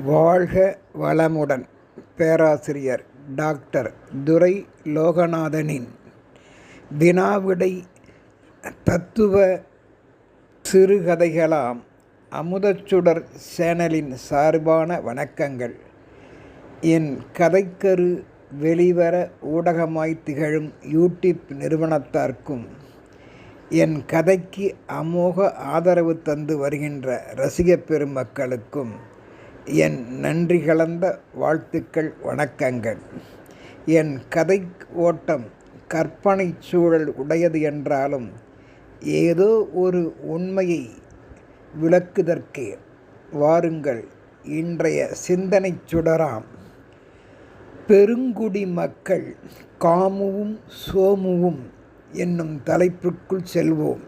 வாழ்க வளமுடன். பேராசிரியர் டாக்டர் துரை லோகநாதனின் வினாவிடை தத்துவ சிறுகதைகளாம் அமுதச்சுடர் சேனலின் சார்பான வணக்கங்கள். என் கதைக்கரு வெளிவர ஊடகமாய் திகழும் யூடியூப் நிறுவனத்தார்க்கும் என் கதைக்கு அமோக ஆதரவு தந்து வருகின்ற ரசிக பெருமக்களுக்கும் என் நன்றி கலந்த வாழ்த்துக்கள், வணக்கங்கள். என் கதை ஓட்டம் கற்பனை சூழல் உடையது என்றாலும் ஏதோ ஒரு உண்மையை விளக்குதற்கே வாருங்கள். இன்றைய சிந்தனை சுடராம் பெருங்குடி மக்கள் காமுவும் சோமுவும் என்னும் தலைப்புக்குள் செல்வோம்.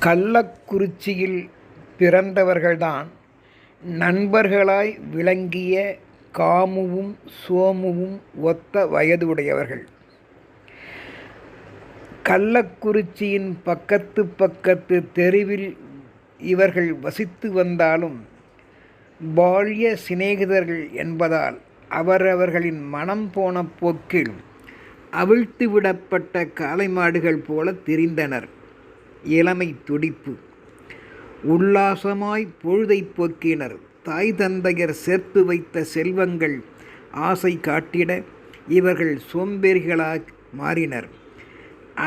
கள்ளக்குறிச்சியில் பிறந்தவர்கள்தான் நண்பர்களாய் விளங்கிய காமுவும் சோமுவும் ஒத்த வயதுடையவர்கள். கள்ளக்குறிச்சியின் பக்கத்து தெருவில் இவர்கள் வசித்து வந்தாலும் பால்ய சிநேகிதர்கள் என்பதால் அவரவர்களின் மனம் போன போக்கில் அவிழ்த்து விடப்பட்ட காளை மாடுகள் போல திரிந்தனர். இளமை துடிப்பு. உல்லாசமாய் பொழுதை போக்கினர். தாய் தந்தையர் சேர்த்து வைத்த செல்வங்கள் ஆசை காட்டிட இவர்கள் சோம்பேறிகளாக மாறினர்.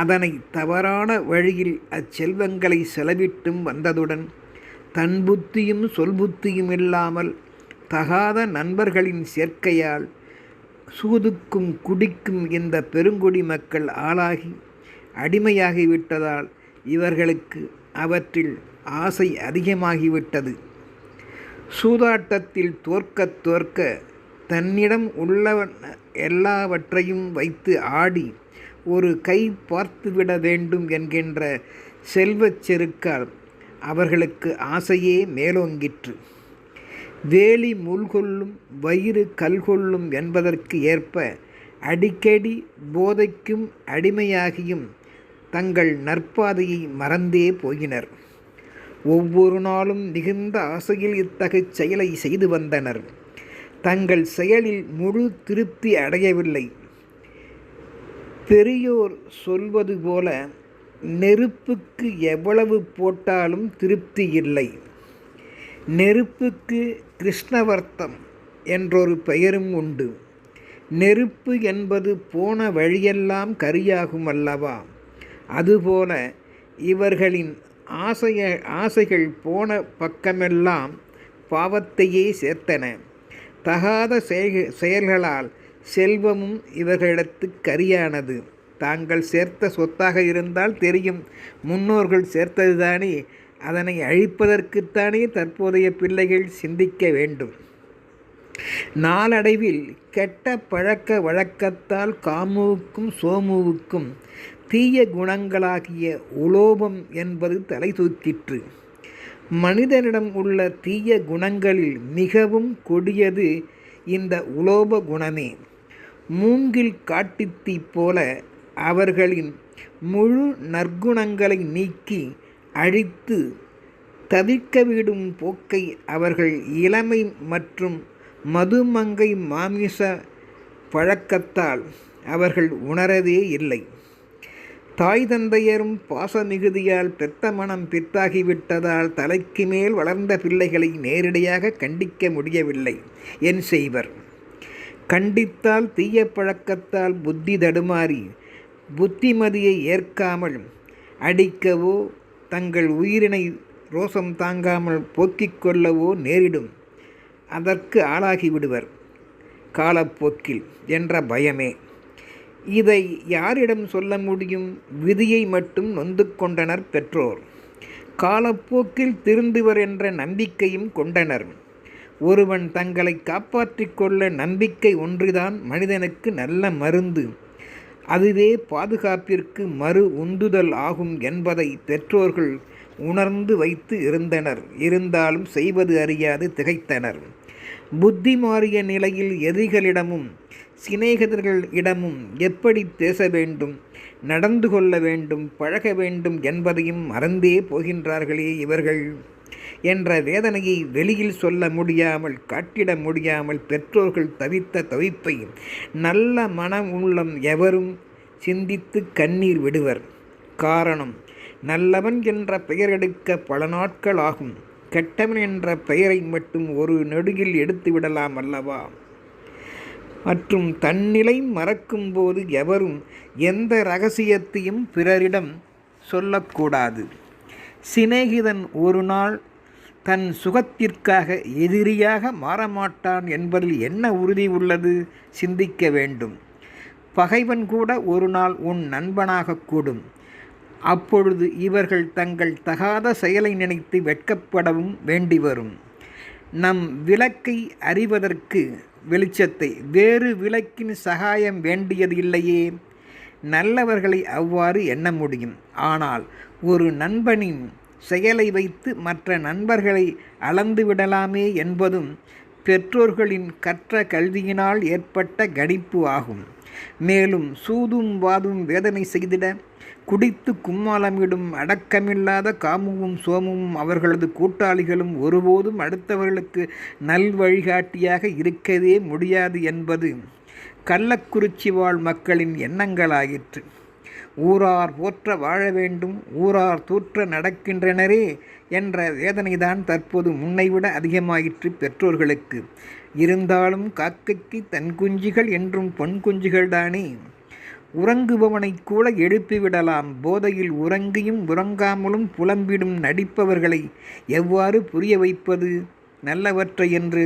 அதனை தவறான வழியில் அச்செல்வங்களை செலவிட்டும் வந்ததுடன் தன் புத்தியும் சொல்புத்தியும் இல்லாமல் தகாத நண்பர்களின் சேர்க்கையால் சூதுக்கும் குடிக்கும் இந்த பெருங்குடி மக்கள் ஆளாகி அடிமையாகிவிட்டதால் இவர்களுக்கு அவற்றில் ஆசை அதிகமாகிவிட்டது. சூதாட்டத்தில் தோற்க தன்னிடம் உள்ள எல்லாவற்றையும் வைத்து ஆடி ஒரு கை பார்த்துவிட வேண்டும் என்கின்ற செல்வச் செருக்கால் அவர்களுக்கு ஆசையே மேலோங்கிற்று. வேலி முள்கொள்ளும் வயிறு கல்கொள்ளும் என்பதற்கு ஏற்ப அடிக்கடி போதைக்கும் அடிமையாகியும் தங்கள் நற்பாதையை மறந்தே போயினர். ஒவ்வொரு நாளும் மிகுந்த ஆசையில் இத்தகைய செயலை செய்து வந்தனர். தங்கள் செயலில் முழு திருப்தி அடையவில்லை. பெரியோர் சொல்வது போல நெருப்புக்கு எவ்வளவு போட்டாலும் திருப்தி இல்லை. நெருப்புக்கு கிருஷ்ணவர்த்தம் என்றொரு பெயரும் உண்டு. நெருப்பு என்பது போன வழியெல்லாம் கரியாகும் அல்லவா? அதுபோல இவர்களின் ஆசைகள் போன பக்கமெல்லாம் பாவத்தையே சேர்த்தன. தகாத செயல்களால் செல்வமும் இவர்களிடத்து கரியானது. தாங்கள் சேர்த்த சொத்தாக இருந்தால் தெரியும், முன்னோர்கள் சேர்த்ததுதானே, அதனை அழிப்பதற்குத்தானே தற்போதைய பிள்ளைகள் சிந்திக்க வேண்டும். நாளடைவில் கெட்ட பழக்க வழக்கத்தால் காமுவுக்கும் சோமுவுக்கும் தீய குணங்களாகிய உலோபம் என்பது தலை தூக்கிற்று. மனிதனிடம் உள்ள தீய குணங்களில் மிகவும் கொடியது இந்த உலோப குணமே. மூங்கில் காட்டுத்தீ போல அவர்களின் முழு நற்குணங்களை நீக்கி அழித்து தவிர்க்கவிடும் போக்கை அவர்கள் இளமை மற்றும் மதுமங்கை மாமிச பழக்கத்தால் அவர்கள் உணரவே இல்லை. தாய் தந்தையரும் பாச மிகுதியால் பெத்த மனம் பித்தாகிவிட்டதால் தலைக்கு மேல் வளர்ந்த பிள்ளைகளை நேரடியாக கண்டிக்க முடியவில்லை. என் செய்வர்? கண்டித்தால் தீய பழக்கத்தால் புத்தி தடுமாறி புத்திமதியை ஏற்காமல் அடிக்கவோ தங்கள் உயிரினை ரோசம் தாங்காமல் போக்கிக் கொள்ளவோ நேரிடும். அதற்கு ஆளாகிவிடுவர் காலப்போக்கில் என்ற பயமே. இதை யாரிடம் சொல்ல முடியும்? விதியை மட்டும் நொந்து கொண்டனர் பெற்றோர். காலப்போக்கில் திருந்துவர் என்ற நம்பிக்கையும் கொண்டனர். ஒருவன் தங்களை காப்பாற்றிக் கொள்ள நம்பிக்கை ஒன்றுதான் மனிதனுக்கு நல்ல மருந்து. அதுவே பாதுகாப்பிற்கு மறு உந்துதல் ஆகும் என்பதை பெற்றோர்கள் உணர்ந்து வைத்து இருந்தனர். இருந்தாலும் செய்வது அறியாது திகைத்தனர். புத்தி மாறிய நிலையில் எதிரிகளிடமும் சிநேகிதர்களிடமும் எப்படி பேச வேண்டும், நடந்து கொள்ள வேண்டும், பழக வேண்டும் என்பதையும் மறந்தே போகின்றார்களே இவர்கள். என்ற வேதனையை வெளியில் சொல்ல முடியாமல் காட்டிட முடியாமல் பெற்றோர்கள் தவித்த தவிப்பை நல்ல மனம் உள்ளம் எவரும் சிந்தித்து கண்ணீர் விடுவர். காரணம், நல்லவன் என்ற பெயர் எடுக்க பல நாட்கள் ஆகும். கெட்டவன் என்ற பெயரை மட்டும் ஒரு நொடியில் எடுத்து விடலாம் அல்லவா? மற்றும் தன்னிலை மறக்கும்போது எவரும் எந்த இரகசியத்தையும் பிறரிடம் சொல்லக்கூடாது. சிநேகிதன் ஒரு நாள் தன் சுகத்திற்காக எதிரியாக மாறமாட்டான் என்பதில் என்ன உறுதி உள்ளது? சிந்திக்க வேண்டும். பகைவன் கூட ஒரு நாள் உன் நண்பனாகக்கூடும். அப்பொழுது இவர்கள் தங்கள் தகாத செயலை நினைத்து வெட்கப்படவும் வேண்டி வரும். நம் விளக்கை அறிவதற்கு வெளிச்சத்தை வேறு விளக்கின் சகாயம் வேண்டியது இல்லையே. நல்லவர்களை அவ்வாறு எண்ண முடியும். ஆனால் ஒரு நண்பனின் செயலை வைத்து மற்ற நண்பர்களை அளந்து விடலாமே என்பதும் பெற்றோர்களின் கற்ற கல்வியினால் ஏற்பட்ட கணிப்பு ஆகும். மேலும் சூதும் வாதும் வேதனை செய்திட குடித்து கும்மாளமிடும் அடக்கமில்லாத காமுவும் சோமுவும் அவர்களது கூட்டாளிகளும் ஒருபோதும் அடுத்தவர்களுக்கு நல்வழிகாட்டியாக இருக்கவே முடியாது என்பது கள்ளக்குறிச்சி வாழ் மக்களின் எண்ணங்களாயிற்று. ஊரார் போற்ற வாழ வேண்டும், ஊரார் தூற்ற நடக்கின்றனரே என்ற வேதனைதான் தற்போது முன்னைவிட அதிகமாயிற்று பெற்றோர்களுக்கு. இருந்தாலும் காக்கைக்கு தன் குஞ்சுகள் என்றும் பொன் குஞ்சுகள்தானே. உறங்குபவனை கூட எழுப்பிவிடலாம். போதையில் உறங்கியும் உறங்காமலும் புலம்பிடும் நடிப்பவர்களை எவ்வாறு புரிய வைப்பது நல்லவற்றை என்று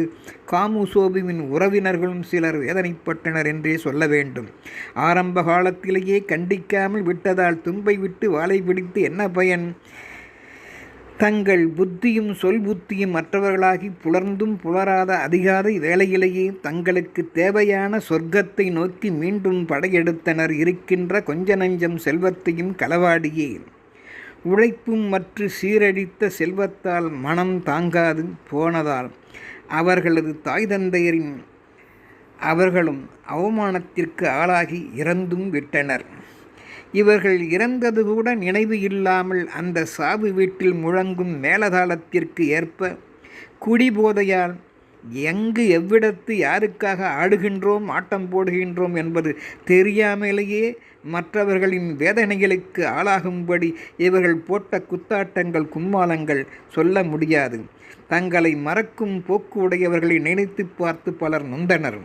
காமுசோபுவின் உறவினர்களும் சிலர் வேதனைப்பட்டனர் என்றே சொல்ல வேண்டும். ஆரம்ப காலத்திலேயே கண்டிக்காமல் விட்டதால் தும்பை விட்டு வாளை பிடித்து என்ன பயன்? தங்கள் புத்தியும் சொல் புத்தியும் மற்றவர்களாகி புலர்ந்தும் புலராத அதிகாலை வேளையிலேயே தங்களுக்கு தேவையான சொர்க்கத்தை நோக்கி மீண்டும் படையெடுத்தனர். இருக்கின்ற கொஞ்ச நஞ்சம் செல்வத்தையும் களவாடியே உழைப்பும் மற்ற சீரழித்த செல்வத்தால் மனம் தாங்காது போனதால் அவர்களது தாய் தந்தையரின் அவர்களும் அவமானத்திற்கு ஆளாகி இறந்தும் விட்டனர். இவர்கள் இறந்தது கூட நினைவு இல்லாமல் அந்த சாவு வீட்டில் முழங்கும் மேலதாளத்திற்கு ஏற்ப குடிபோதையால் எங்கு எவ்விடத்து யாருக்காக ஆடுகின்றோம் ஆட்டம் போடுகின்றோம் என்பது தெரியாமலேயே மற்றவர்களின் வேதனைகளுக்கு ஆளாகும்படி இவர்கள் போட்ட குத்தாட்டங்கள் கும்மாளங்கள் சொல்ல முடியாது. தங்களை மறக்கும் போக்கு உடையவர்களை நினைத்து பார்த்து பலர் நொந்தனர்.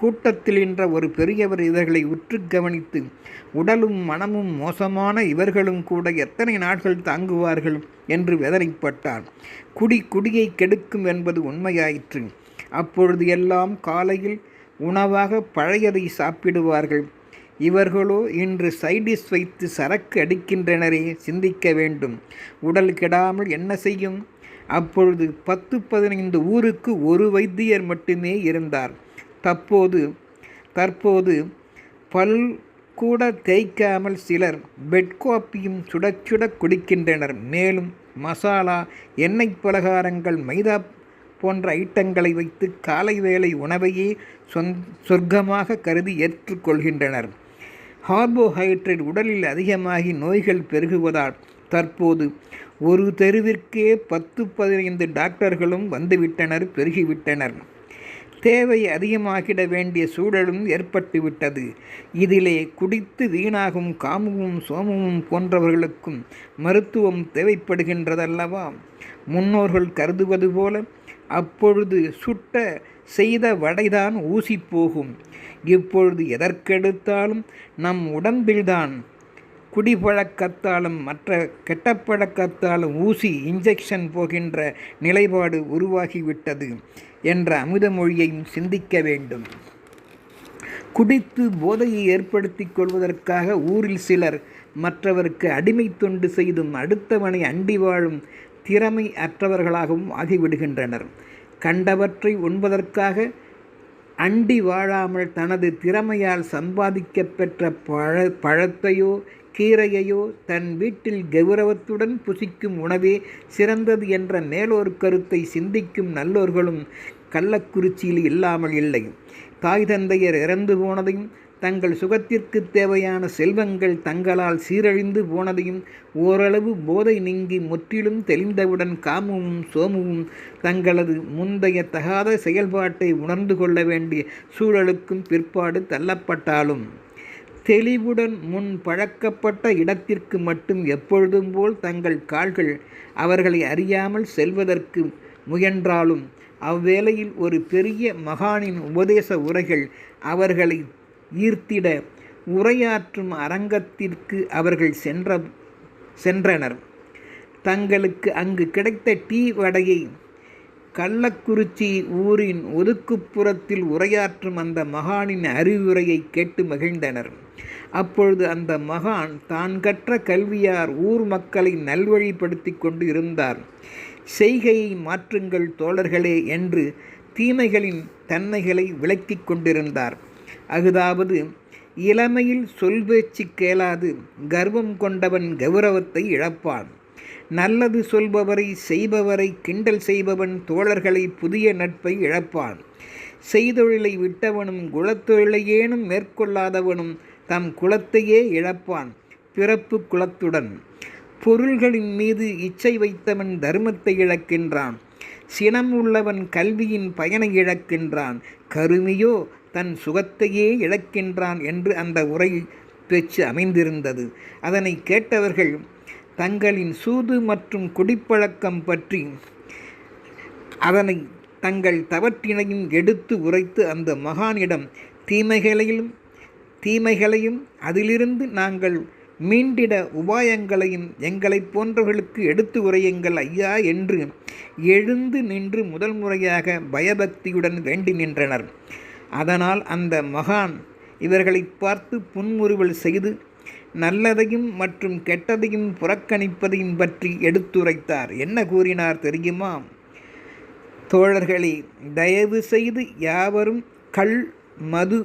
கூட்டத்தில் நின்ற ஒரு பெரியவர் இவர்களை உற்று கவனித்து, உடலும் மனமும் மோசமான இவர்களும் கூட எத்தனை நாட்கள் தாங்குவார்கள் என்று வேதனைப்பட்டார். குடியை கெடுக்கும் என்பது உண்மையாயிற்று. அப்பொழுது எல்லாம் காலையில் உணவாக பழையதை சாப்பிடுவார்கள். இவர்களோ இன்று சைடிஷ் வைத்து சரக்கு அடிக்கின்றனரே. சிந்திக்க வேண்டும். உடல் கெடாமல் என்ன செய்யும்? அப்பொழுது 10-15 ஊருக்கு ஒரு வைத்தியர் மட்டுமே இருந்தார். தற்போது பல் கூட தேய்க்காமல் சிலர் பெட் காப்பியும் சுட சுட குடிக்கின்றனர். மேலும் மசாலா, எண்ணெய் பலகாரங்கள், மைதா போன்ற ஐட்டங்களை வைத்து காலை வேளை உணவையே சொர்க்கமாக கருதி ஏற்றுக்கொள்கின்றனர். கார்போஹைட்ரேட் உடலில் அதிகமாகி நோய்கள் பெருகுவதால் தற்போது ஒரு தெருவிற்கே 10-15 டாக்டர்களும் வந்துவிட்டனர், பெருகிவிட்டனர். தேவை அதிகமாகிட வேண்டிய சூழலும் ஏற்பட்டுவிட்டது. இதிலே குடித்து வீணாகும் காமுவும் சோமுவும் போன்றவர்களுக்கும் மருத்துவம் தேவைப்படுகின்றதல்லவா? முன்னோர்கள் கருதுவது போல அப்பொழுது சுட்ட செய்த வடைதான் ஊசி போகும். இப்பொழுது எதற்கெடுத்தாலும் நம் உடம்பில்தான் குடிப்பழக்கத்தாலும் மற்ற கெட்டப்பழக்கத்தாலும் ஊசி இன்ஜெக்ஷன் போகின்ற நிலைப்பாடு உருவாகிவிட்டது என்ற அமுதமொழியையும் சிந்திக்க வேண்டும். குடித்து போதையை ஏற்படுத்தி கொள்வதற்காக ஊரில் சிலர் மற்றவருக்கு அடிமை தொண்டு செய்தும் அடுத்தவனை அண்டி வாழும் திறமை அற்றவர்களாகவும் ஆகிவிடுகின்றனர். கண்டவற்றை உண்பதற்காக அண்டி வாழாமல் தனது திறமையால் சம்பாதிக்க பெற்ற பழத்தையோ கீரையையோ தன் வீட்டில் கௌரவத்துடன் புசிக்கும் உணவே சிறந்தது என்ற மேலோர் கருத்தை சிந்திக்கும் நல்லோர்களும் கள்ளக்குறிச்சியில் இல்லாமல் இல்லை. தாய் தந்தையர் இறந்து போனதையும் தங்கள் சுகத்திற்கு தேவையான செல்வங்கள் தங்களால் சீரழிந்து போனதையும் ஓரளவு போதை நீங்கி முற்றிலும் தெளிந்தவுடன் காமமும் சோமும் தங்களது முந்தைய தகாத செயல்பாட்டை உணர்ந்து கொள்ள வேண்டிய சூழலுக்கும் பிற்பாடு தள்ளப்பட்டாலும் தெளிவுடன் முன் பழக்கப்பட்ட இடத்திற்கு மட்டும் எப்பொழுதும் போல் தங்கள் கால்கள் அவர்களை அறியாமல் செல்வதற்கு முயன்றாலும் அவ்வேளையில் ஒரு பெரிய மகானின் உபதேச உரைகள் அவர்களை ஈர்த்திட உரையாற்றும் அரங்கத்திற்கு அவர்கள் சென்றனர். தங்களுக்கு அங்கு கிடைத்த டீ வடையை கள்ளக்குறிச்சி ஊரின் ஒதுக்குப்புறத்தில் உரையாற்றும் அந்த மகானின் அறிவுரையை கேட்டு மகிழ்ந்தனர். அப்பொழுது அந்த மகான் தான் கற்ற கல்வியார் ஊர் மக்களை நல்வழிப்படுத்தி கொண்டு இருந்தார். செய்கையை மாற்றுங்கள் தோழர்களே என்று தீமைகளின் தன்மைகளை விளக்கிக் கொண்டிருந்தார். அதாவது இளமையில் சொல்பேச்சு கேளாது கர்வம் கொண்டவன் கௌரவத்தை இழப்பான். நல்லது சொல்பவரை செய்பவரை கிண்டல் செய்பவன் தோழர்களை புதிய நட்பை இழப்பான். செய்தொழிலை விட்டவனும் குலத்தொழிலையேனும் மேற்கொள்ளாதவனும் தம் குலத்தையே இழப்பான் பிறப்பு குலத்துடன். பொருள்களின் மீது இச்சை வைத்தவன் தர்மத்தை இழக்கின்றான். சினம் உள்ளவன் கல்வியின் பயனை இழக்கின்றான். கருமியோ தன் சுகத்தையே இழக்கின்றான் என்று அந்த உரை பேச்சு அமைந்திருந்தது. அதனை கேட்டவர்கள் தங்களின் சூது மற்றும் குடிப்பழக்கம் பற்றி அதனை தங்கள் தவற்றினையும் எடுத்து உரைத்து அந்த மகானிடம் தீமைகளையும் அதிலிருந்து நாங்கள் மீண்டிட உபாயங்களையும் எங்களை போன்றவர்களுக்கு எடுத்து உரையுங்கள் ஐயா என்று எழுந்து நின்று முதல் முறையாக பயபக்தியுடன் வேண்டி நின்றனர். அதனால் அந்த மகான் இவர்களை பார்த்து புன்முறுவல் செய்து நல்லதையும் மற்றும் கெட்டதையும் புறக்கணிப்பதையும் பற்றி எடுத்துரைத்தார். என்ன கூறினார் தெரியுமா? தோழர்களே, தயவு செய்து யாவரும் கள், மது,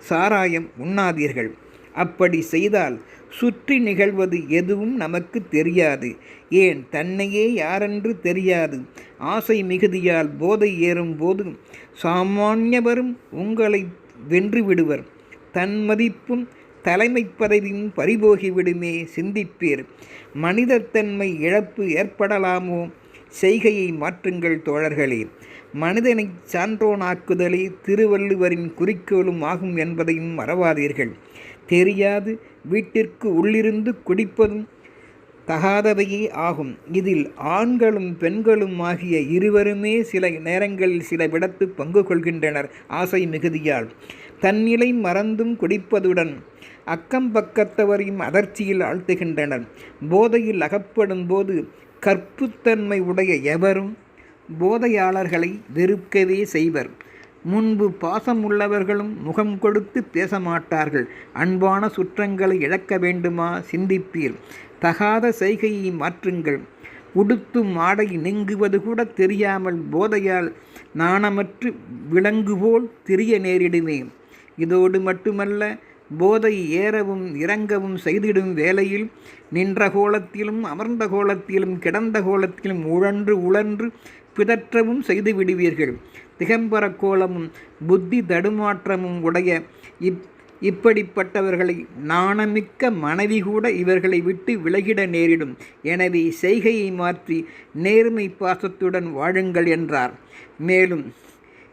சாராயம் உண்ணாதீர்கள். அப்படி செய்தால் சுற்றி நிகழ்வது எதுவும் நமக்கு தெரியாது. ஏன், தன்னையே யாரென்று தெரியாது. ஆசை மிகுதியால் போதை ஏறும்போது சாமானியவரும் உங்களை வென்று விடுவர். தன்மதிப்பும் தலைமை பதவியும் பறிபோகிவிடுமே, சிந்திப்பீர். மனிதத்தன்மை இழப்பு ஏற்படலாமோ? செய்கையை மாற்றுங்கள் தோழர்களே. மனிதனை சான்றோனாக்குதலே திருவள்ளுவரின் குறிக்கோளும் ஆகும் என்பதையும் மறவாதீர்கள். தெரியாது வீட்டிற்கு உள்ளிருந்து குடிப்பதும் தகாதவையே ஆகும். இதில் ஆண்களும் பெண்களும் ஆகிய இருவருமே சில நேரங்களில் சில விடத்து பங்கு கொள்கின்றனர். ஆசை மிகுதியால் தன்னிலை மறந்தும் குடிப்பதுடன் அக்கம் பக்கத்தவரையும் அதிர்ச்சியில் ஆழ்த்துகின்றனர். போதையில் அகப்படும் போது கற்புத்தன்மை உடைய எவரும் போதையாளர்களை வெறுக்கவே செய்வர். முன்பு பாசம் உள்ளவர்களும் முகம் கொடுத்து பேச மாட்டார்கள். அன்பான சுற்றங்களை இழக்க வேண்டுமா? சிந்திப்பீர். தகாத செய்கையை மாற்றுங்கள். உடுத்தும் ஆடை நீங்குவது கூட தெரியாமல் போதையால் நாணமற்று விலங்குபோல் திரிய நேரிடுமே. இதோடு மட்டுமல்ல, போதை ஏறவும் இறங்கவும் செய்திடும் வேளையில் நின்ற கோலத்திலும் அமர்ந்த கோலத்திலும் கிடந்த கோலத்திலும் உழன்று பிதற்றவும் செய்து விடுவீர்கள். திகம்பர கோலமும் புத்தி தடுமாற்றமும் உடைய இப்படிப்பட்டவர்களை நாணமிக்க மனைவி கூட இவர்களை விட்டு விலகிட நேரிடும். எனவே செய்கையை மாற்றி நேர்மை பாசத்துடன் வாழுங்கள் என்றார். மேலும்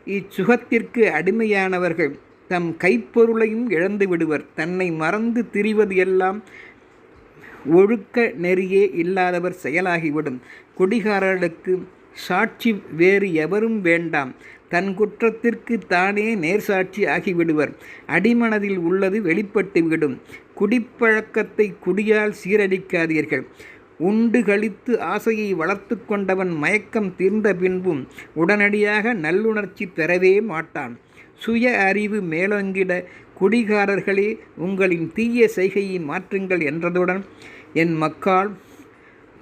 இச்சுகத்திற்கு அடிமையானவர்கள் தம் கைப்பொருளையும் இழந்து விடுவர். தன்னை மறந்து திரிவது எல்லாம் ஒழுக்க நெறியே இல்லாதவர் செயலாகிவிடும். குடிகாரர்களுக்கு சாட்சி வேறு எவரும் வேண்டாம். தன் குற்றத்திற்கு தானே நேர்சாட்சி ஆகிவிடுவர். அடிமனதில் உள்ளது வெளிப்பட்டுவிடும். குடிப்பழக்கத்தை குடியால் சீரழிக்காதீர்கள். உண்டு கழித்து ஆசையை வளர்த்து கொண்டவன் மயக்கம் தீர்ந்த பின்பும் உடனடியாக நல்லுணர்ச்சி பெறவே மாட்டான். சுய அறிவு மேலோங்கிட குடிகாரர்களே, உங்களின் தீய செய்கையை மாற்றுங்கள் என்றதுடன், என் மக்காள்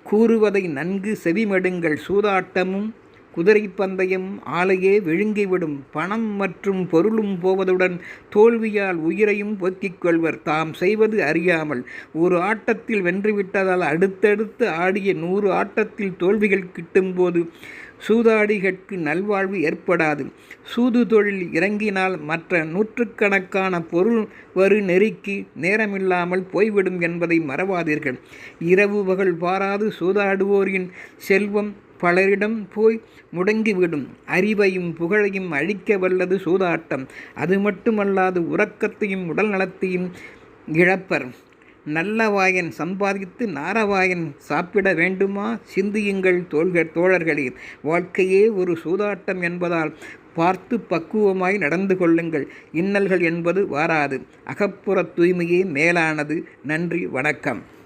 கூறுவதை நன்கு செவிமடுங்கள். சூதாட்டமும் குதிரை பந்தயம் ஆலையே விழுங்கிவிடும். பணம் மற்றும் பொருளும் போவதுடன் தோல்வியால் உயிரையும் போக்கிக் கொள்வர். தாம் செய்வது அறியாமல் ஒரு ஆட்டத்தில் வென்றுவிட்டதால் அடுத்தடுத்து ஆடிய 100 ஆட்டத்தில் தோல்விகள் கிட்டும்போது சூதாடிகட்கு நல்வாழ்வு ஏற்படாது. சூது தொழில் இறங்கினால் மற்ற நூற்றுக்கணக்கான பொருள் வரு நெறிக்கு நேரமில்லாமல் போய்விடும் என்பதை மறவாதீர்கள். இரவு பகல் பாராது சூதாடுவோரின் செல்வம் பலரிடம் போய் முடங்கிவிடும். அறிவையும் புகழையும் அழிக்க வல்லது சூதாட்டம். அது மட்டுமல்லாது உறக்கத்தையும் உடல் நலத்தையும் இழப்பர். நல்லவாயன் சம்பாதித்து நாரவாயன் சாப்பிட வேண்டுமா? சிந்தியுங்கள் தோழர்களே. வாழ்க்கையே ஒரு சூதாட்டம் என்பதால் பார்த்து பக்குவமாய் நடந்து கொள்ளுங்கள். இன்னல்கள் என்பது வாராது. அகப்புற தூய்மையே மேலானது. நன்றி, வணக்கம்.